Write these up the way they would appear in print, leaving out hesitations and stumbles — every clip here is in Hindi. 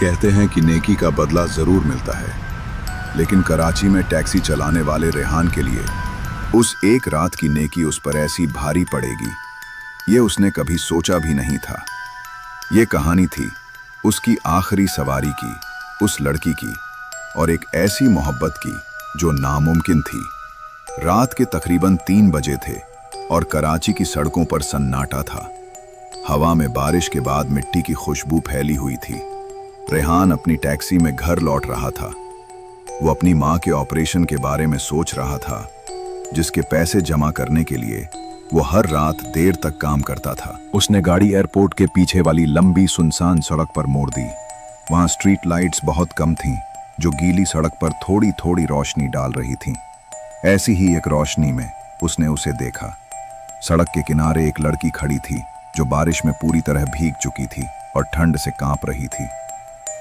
कहते हैं कि नेकी का बदला जरूर मिलता है, लेकिन कराची में टैक्सी चलाने वाले रेहान के लिए उस एक रात की नेकी उस पर ऐसी भारी पड़ेगी, ये उसने कभी सोचा भी नहीं था। ये कहानी थी उसकी आखिरी सवारी की, उस लड़की की, और एक ऐसी मोहब्बत की जो नामुमकिन थी। रात के तकरीबन 3 बजे थे और कराची की सड़कों पर सन्नाटा था। हवा में बारिश के बाद मिट्टी की खुशबू फैली हुई थी। रेहान अपनी टैक्सी में घर लौट रहा था। वो अपनी माँ के ऑपरेशन के बारे में सोच रहा था, जिसके पैसे जमा करने के लिए वो हर रात देर तक काम करता था। उसने गाड़ी एयरपोर्ट के पीछे वाली लंबी सुनसान सड़क पर मोड़ दी। वहाँ स्ट्रीट लाइट्स बहुत कम थीं, जो गीली सड़क पर थोड़ी थोड़ी रोशनी डाल रही थीं। ऐसी ही एक रोशनी में उसने उसे देखा। सड़क के किनारे एक लड़की खड़ी थी, जो बारिश में पूरी तरह भीग चुकी थी और ठंड से कांप रही थी।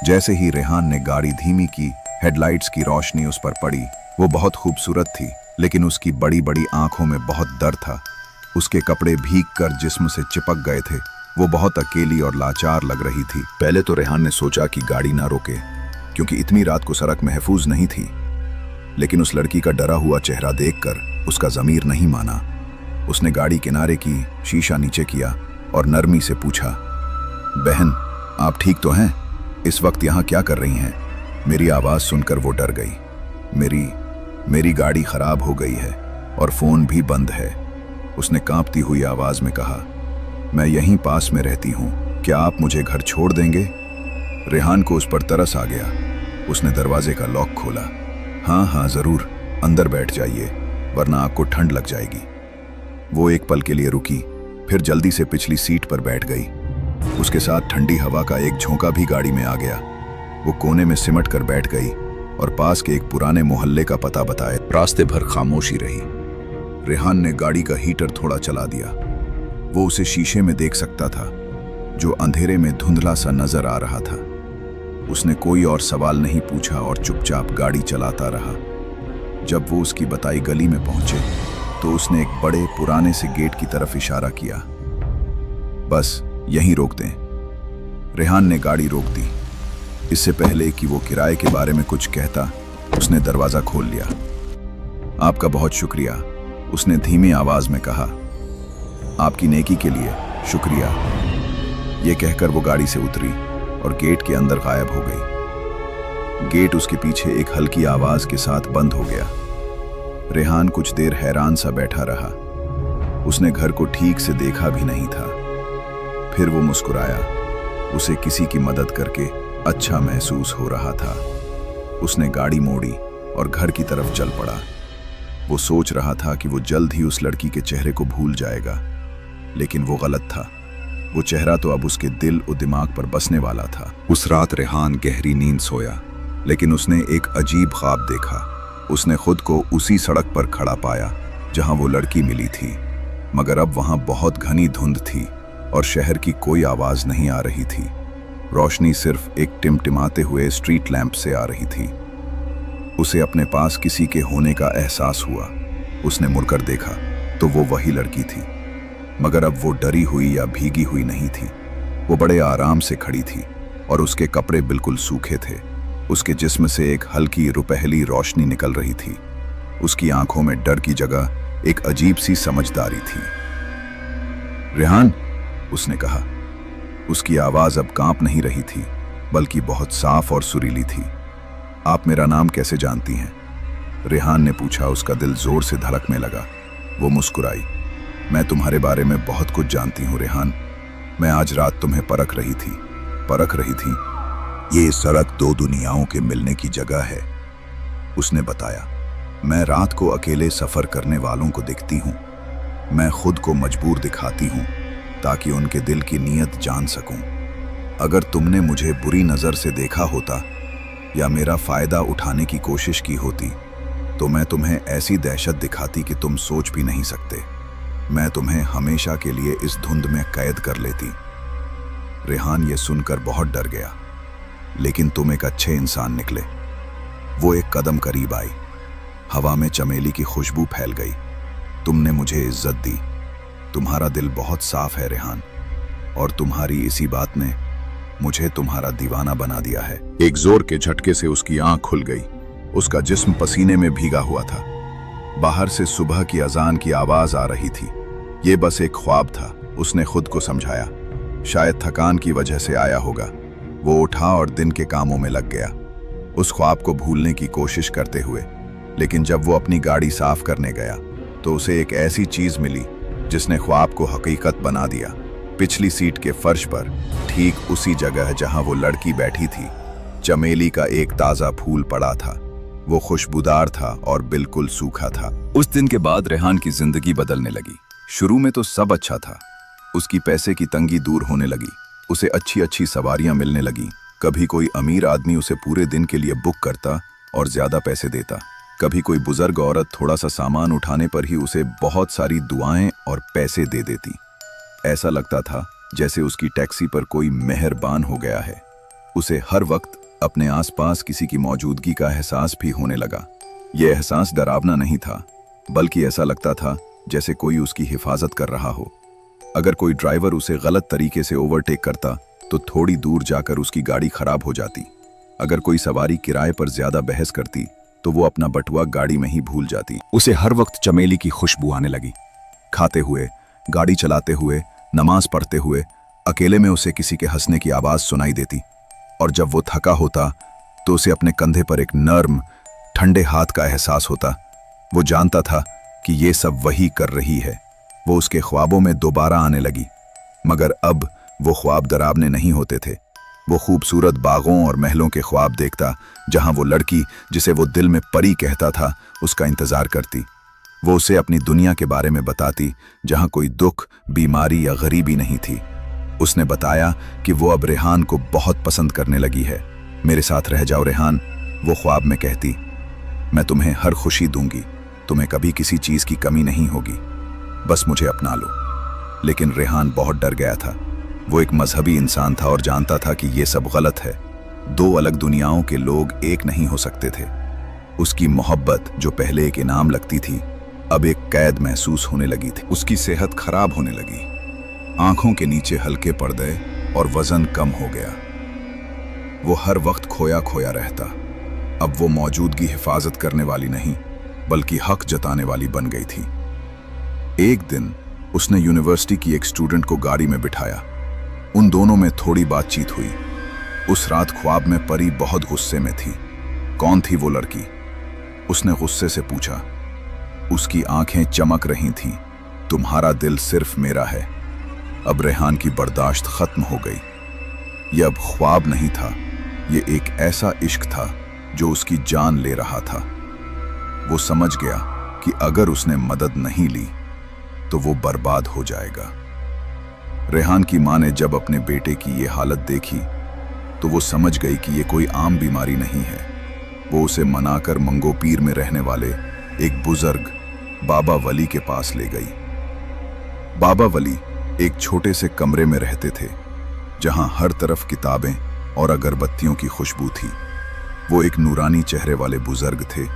जैसे ही रेहान ने गाड़ी धीमी की, हेडलाइट्स की रोशनी उस पर पड़ी। वो बहुत खूबसूरत थी, लेकिन उसकी बड़ी बड़ी आंखों में बहुत डर था। उसके कपड़े भीग कर जिस्म से चिपक गए थे। वो बहुत अकेली और लाचार लग रही थी। पहले तो रेहान ने सोचा कि गाड़ी ना रोके, क्योंकि इतनी रात को सड़क महफूज नहीं थी, लेकिन उस लड़की का डरा हुआ चेहरा देखकर उसका ज़मीर नहीं माना। उसने गाड़ी किनारे की, शीशा नीचे किया और नरमी से पूछा, बहन, आप ठीक तो हैं? इस वक्त यहाँ क्या कर रही हैं? मेरी आवाज़ सुनकर वो डर गई। मेरी गाड़ी खराब हो गई है और फ़ोन भी बंद है, उसने कांपती हुई आवाज़ में कहा। मैं यहीं पास में रहती हूँ, क्या आप मुझे घर छोड़ देंगे? रेहान को उस पर तरस आ गया। उसने दरवाजे का लॉक खोला। हाँ, ज़रूर, अंदर बैठ जाइए, वरना आपको ठंड लग जाएगी। वो एक पल के लिए रुकी, फिर जल्दी से पिछली सीट पर बैठ गई। उसके साथ ठंडी हवा का एक झोंका भी गाड़ी में आ गया। वो कोने में सिमट कर बैठ गई और पास के एक पुराने मोहल्ले का पता बताए। रास्ते भर खामोशी रही। रेहान ने गाड़ी का हीटर थोड़ा चला दिया। वो उसे शीशे में देख सकता था, जो अंधेरे में धुंधला सा नजर आ रहा था। उसने कोई और सवाल नहीं पूछा और चुपचाप गाड़ी चलाता रहा। जब वो उसकी बताई गली में पहुंचे, तो उसने एक बड़े पुराने से गेट की तरफ इशारा किया। बस यहीं रोक दें। रेहान ने गाड़ी रोक दी। इससे पहले कि वो किराए के बारे में कुछ कहता, उसने दरवाज़ा खोल लिया। आपका बहुत शुक्रिया, उसने धीमी आवाज़ में कहा। आपकी नेकी के लिए शुक्रिया। ये कहकर वो गाड़ी से उतरी और गेट के अंदर गायब हो गई। गेट उसके पीछे एक हल्की आवाज़ के साथ बंद हो गया। रेहान कुछ देर हैरान सा बैठा रहा। उसने घर को ठीक से देखा भी नहीं था। फिर वो मुस्कुराया। उसे किसी की मदद करके अच्छा महसूस हो रहा था। उसने गाड़ी मोड़ी और घर की तरफ चल पड़ा। वो सोच रहा था कि वो जल्द ही उस लड़की के चेहरे को भूल जाएगा, लेकिन वो गलत था। वो चेहरा तो अब उसके दिल और दिमाग पर बसने वाला था। उस रात रेहान गहरी नींद सोया, लेकिन उसने एक अजीब ख्वाब देखा। उसने खुद को उसी सड़क पर खड़ा पाया जहां वो लड़की मिली थी, मगर अब वहां बहुत घनी धुंध थी और शहर की कोई आवाज नहीं आ रही थी। रोशनी सिर्फ एक टिमटिमाते हुए स्ट्रीट लैंप से आ रही थी। उसे अपने पास किसी के होने का एहसास हुआ। उसने मुड़कर देखा तो वो वही लड़की थी, मगर अब वो डरी हुई या भीगी हुई नहीं थी। वो बड़े आराम से खड़ी थी और उसके कपड़े बिल्कुल सूखे थे। उसके जिस्म से एक हल्की रुपहली रोशनी निकल रही थी। उसकी आंखों में डर की जगह एक अजीब सी समझदारी थी। रेहान, उसने कहा। उसकी आवाज अब कांप नहीं रही थी, बल्कि बहुत साफ और सुरीली थी। आप मेरा नाम कैसे जानती हैं? रेहान ने पूछा। उसका दिल जोर से धड़कने लगा। वो मुस्कुराई। मैं तुम्हारे बारे में बहुत कुछ जानती हूँ रेहान। मैं आज रात तुम्हें परख रही थी। ये सड़क 2 दुनियाओं के मिलने की जगह है, उसने बताया। मैं रात को अकेले सफर करने वालों को देखती हूँ। मैं खुद को मजबूर दिखाती हूँ ताकि उनके दिल की नीयत जान सकूं। अगर तुमने मुझे बुरी नज़र से देखा होता या मेरा फ़ायदा उठाने की कोशिश की होती, तो मैं तुम्हें ऐसी दहशत दिखाती कि तुम सोच भी नहीं सकते। मैं तुम्हें हमेशा के लिए इस धुंध में कैद कर लेती। रेहान ये सुनकर बहुत डर गया। लेकिन तुम एक अच्छे इंसान निकले। वो एक कदम करीब आई। हवा में चमेली की खुशबू फैल गई। तुमने मुझे इज्जत दी। तुम्हारा दिल बहुत साफ है रेहान, और तुम्हारी इसी बात ने मुझे तुम्हारा दीवाना बना दिया है। एक जोर के झटके से उसकी आंख खुल गई। उसका जिस्म पसीने में भीगा हुआ था। बाहर से सुबह की अजान की आवाज आ रही थी। ये बस एक ख्वाब था, उसने खुद को समझाया। शायद थकान की वजह से आया होगा। वो उठा और दिन के कामों में लग गया, उस ख्वाब को भूलने की कोशिश करते हुए। लेकिन जब वो अपनी गाड़ी साफ करने गया तो उसे एक ऐसी चीज मिली जिसने ख्वाब को हकीकत बना दिया। पिछली सीट के फर्श पर, ठीक उसी जगह जहां वो लड़की बैठी थी, चमेली का एक ताजा फूल पड़ा था। वो खुशबूदार था और बिल्कुल सूखा था। उस दिन के बाद रेहान की जिंदगी बदलने लगी। शुरू में तो सब अच्छा था। उसकी पैसे की तंगी दूर होने लगी। उसे अच्छी अच्छी सवारियां मिलने लगी। कभी कोई अमीर आदमी उसे पूरे दिन के लिए बुक करता और ज्यादा पैसे देता। कभी कोई बुजुर्ग औरत थोड़ा सा सामान उठाने पर ही उसे बहुत सारी दुआएं और पैसे दे देती। ऐसा लगता था जैसे उसकी टैक्सी पर कोई मेहरबान हो गया है। उसे हर वक्त अपने आसपास किसी की मौजूदगी का एहसास भी होने लगा। यह एहसास डरावना नहीं था, बल्कि ऐसा लगता था जैसे कोई उसकी हिफाजत कर रहा हो। अगर कोई ड्राइवर उसे गलत तरीके से ओवरटेक करता तो थोड़ी दूर जाकर उसकी गाड़ी खराब हो जाती। अगर कोई सवारी किराए पर ज्यादा बहस करती तो वो अपना बटुआ गाड़ी में ही भूल जाती। उसे हर वक्त चमेली की खुशबू आने लगी। खाते हुए, गाड़ी चलाते हुए, नमाज पढ़ते हुए, अकेले में उसे किसी के हंसने की आवाज सुनाई देती। और जब वो थका होता तो उसे अपने कंधे पर एक नर्म, ठंडे हाथ का एहसास होता। वो जानता था कि ये सब वही कर रही है। वो उसके ख्वाबों में दोबारा आने लगी, मगर अब वो ख्वाब डरावने नहीं होते थे। वो खूबसूरत बागों और महलों के ख्वाब देखता, जहां वो लड़की जिसे वो दिल में परी कहता था उसका इंतजार करती। वो उसे अपनी दुनिया के बारे में बताती, जहां कोई दुख, बीमारी या गरीबी नहीं थी। उसने बताया कि वो अब रेहान को बहुत पसंद करने लगी है। मेरे साथ रह जाओ रेहान, वो ख्वाब में कहती। मैं तुम्हें हर खुशी दूंगी, तुम्हें कभी किसी चीज की कमी नहीं होगी, बस मुझे अपना लो। लेकिन रेहान बहुत डर गया था। वो एक मजहबी इंसान था और जानता था कि ये सब गलत है। दो अलग दुनियाओं के लोग एक नहीं हो सकते थे। उसकी मोहब्बत, जो पहले एक इनाम लगती थी, अब एक कैद महसूस होने लगी थी। उसकी सेहत खराब होने लगी। आंखों के नीचे हल्के पर्दे और वजन कम हो गया। वो हर वक्त खोया खोया रहता। अब वो मौजूदगी हिफाजत करने वाली नहीं, बल्कि हक जताने वाली बन गई थी। एक दिन उसने यूनिवर्सिटी की एक स्टूडेंट को गाड़ी में बिठाया। उन दोनों में थोड़ी बातचीत हुई। उस रात ख्वाब में परी बहुत गुस्से में थी। कौन थी वो लड़की? उसने गुस्से से पूछा। उसकी आंखें चमक रही थीं। तुम्हारा दिल सिर्फ मेरा है। अब रेहान की बर्दाश्त खत्म हो गई। यह अब ख्वाब नहीं था, ये एक ऐसा इश्क था जो उसकी जान ले रहा था। वो समझ गया कि अगर उसने मदद नहीं ली तो वो बर्बाद हो जाएगा। रेहान की मां ने जब अपने बेटे की ये हालत देखी तो वो समझ गई कि ये कोई आम बीमारी नहीं है। वो उसे मनाकर मंगोपीर में रहने वाले एक बुजुर्ग बाबा वली के पास ले गई। बाबा वली एक छोटे से कमरे में रहते थे, जहां हर तरफ किताबें और अगरबत्तियों की खुशबू थी। वो एक नूरानी चेहरे वाले बुजुर्ग थे।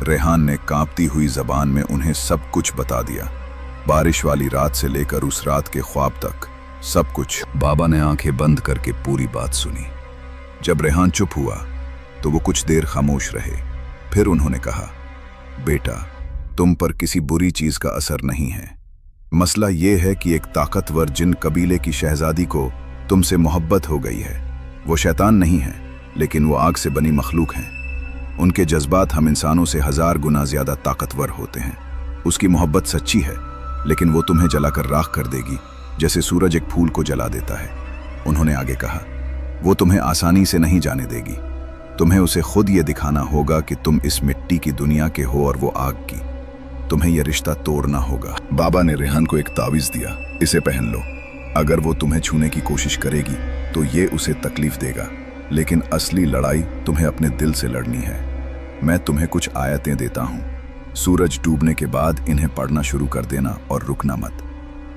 रेहान ने कांपती हुई जबान में उन्हें सब कुछ बता दिया। बारिश वाली रात से लेकर उस रात के ख्वाब तक सब कुछ। बाबा ने आंखें बंद करके पूरी बात सुनी। जब रेहान चुप हुआ तो वो कुछ देर खामोश रहे। फिर उन्होंने कहा, बेटा, तुम पर किसी बुरी चीज का असर नहीं है। मसला ये है कि एक ताकतवर जिन कबीले की शहजादी को तुमसे मोहब्बत हो गई है। वो शैतान नहीं है, लेकिन वो आग से बनी मखलूक हैं। उनके जज्बात हम इंसानों से 1000 गुना ज्यादा ताकतवर होते हैं। उसकी मोहब्बत सच्ची है, लेकिन वो तुम्हें जलाकर राख कर देगी, जैसे सूरज एक फूल को जला देता है। उन्होंने आगे कहा, वो तुम्हें आसानी से नहीं जाने देगी। तुम्हें उसे खुद ये दिखाना होगा कि तुम इस मिट्टी की दुनिया के हो और वो आग की। तुम्हें यह रिश्ता तोड़ना होगा। बाबा ने रेहान को एक तावीज दिया, इसे पहन लो। अगर वो तुम्हें छूने की कोशिश करेगी तो ये उसे तकलीफ देगा, लेकिन असली लड़ाई तुम्हें अपने दिल से लड़नी है। मैं तुम्हें कुछ आयतें देता हूँ। सूरज डूबने के बाद इन्हें पढ़ना शुरू कर देना और रुकना मत,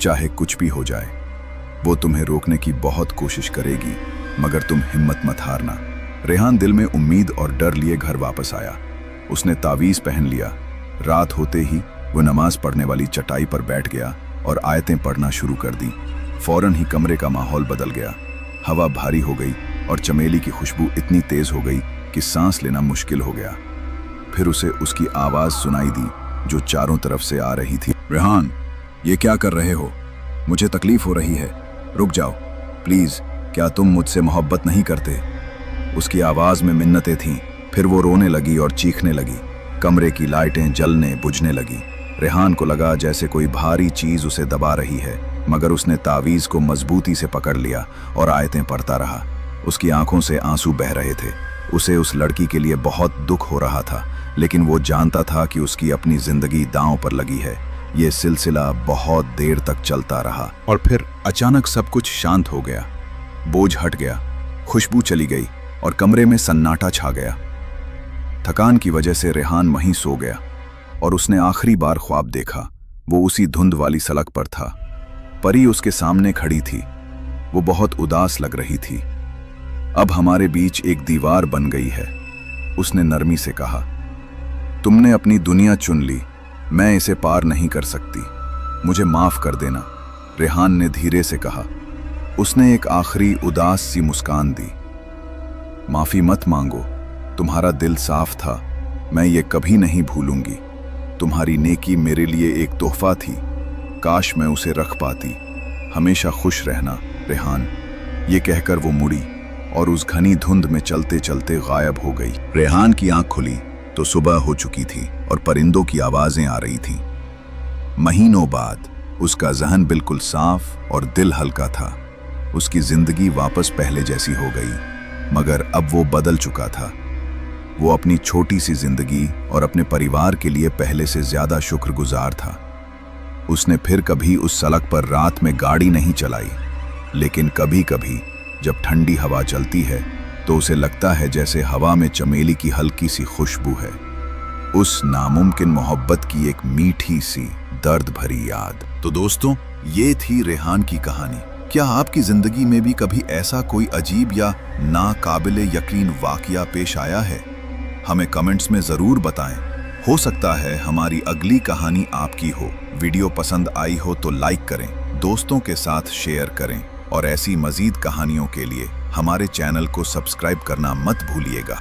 चाहे कुछ भी हो जाए। वो तुम्हें रोकने की बहुत कोशिश करेगी, मगर तुम हिम्मत मत हारना। रेहान दिल में उम्मीद और डर लिए घर वापस आया। उसने तावीज पहन लिया। रात होते ही वो नमाज पढ़ने वाली चटाई पर बैठ गया और आयतें पढ़ना शुरू कर दी। फौरन ही कमरे का माहौल बदल गया। हवा भारी हो गई और चमेली की खुशबू इतनी तेज हो गई कि सांस लेना मुश्किल हो गया। फिर उसे उसकी आवाज सुनाई दी जो चारों तरफ से आ रही थी। रेहान, ये क्या कर रहे हो? मुझे तकलीफ हो रही है, रुक जाओ प्लीज। क्या तुम मुझसे मोहब्बत नहीं करते? उसकी आवाज में मिन्नतें थीं। फिर वो रोने लगी और चीखने लगी। कमरे की लाइटें जलने बुझने लगी। रेहान को लगा जैसे कोई भारी चीज उसे दबा रही है, मगर उसने तावीज को मजबूती से पकड़ लिया और आयतें पढ़ता रहा। उसकी आंखों से आंसू बह रहे थे। उसे उस लड़की के लिए बहुत दुख हो रहा था, लेकिन वो जानता था कि उसकी अपनी जिंदगी दांव पर लगी है। ये सिलसिला बहुत देर तक चलता रहा और फिर अचानक सब कुछ शांत हो गया। बोझ हट गया, खुशबू चली गई और कमरे में सन्नाटा छा गया। थकान की वजह से रेहान वहीं सो गया और उसने आखिरी बार ख्वाब देखा। वो उसी धुंध वाली सड़क पर था। परी उसके सामने खड़ी थी। वो बहुत उदास लग रही थी। अब हमारे बीच एक दीवार बन गई है, उसने नरमी से कहा। तुमने अपनी दुनिया चुन ली, मैं इसे पार नहीं कर सकती, मुझे माफ कर देना, रेहान ने धीरे से कहा। उसने एक आखिरी उदास सी मुस्कान दी। माफी मत मांगो, तुम्हारा दिल साफ था, मैं ये कभी नहीं भूलूंगी। तुम्हारी नेकी मेरे लिए एक तोहफा थी, काश मैं उसे रख पाती। हमेशा खुश रहना रेहान। ये कहकर वो मुड़ी और उस घनी धुंध में चलते चलते गायब हो गई। रेहान की आंख खुली तो सुबह हो चुकी थी और परिंदों की आवाजें आ रही थीं। महीनों बाद उसका जहन बिल्कुल साफ और दिल हल्का था। उसकी जिंदगी वापस पहले जैसी हो गई, मगर अब वो बदल चुका था। वो अपनी छोटी सी जिंदगी और अपने परिवार के लिए पहले से ज्यादा शुक्रगुजार था। उसने फिर कभी उस सड़क पर रात में गाड़ी नहीं चलाई, लेकिन कभी कभी जब ठंडी हवा चलती है तो उसे लगता है जैसे हवा में चमेली की हल्की सी खुशबू है। उस नामुमकिन मोहब्बत की एक मीठी सी दर्द भरी याद। तो दोस्तों, ये थी रेहान की कहानी। क्या आपकी जिंदगी में भी कभी ऐसा कोई अजीब या नाकाबिले यकीन वाकया पेश आया है? हमें कमेंट्स में जरूर बताएं। हो सकता है हमारी अगली कहानी आपकी हो। वीडियो पसंद आई हो तो लाइक करें, दोस्तों के साथ शेयर करें और ऐसी मजीद कहानियों के लिए हमारे चैनल को सब्सक्राइब करना मत भूलिएगा।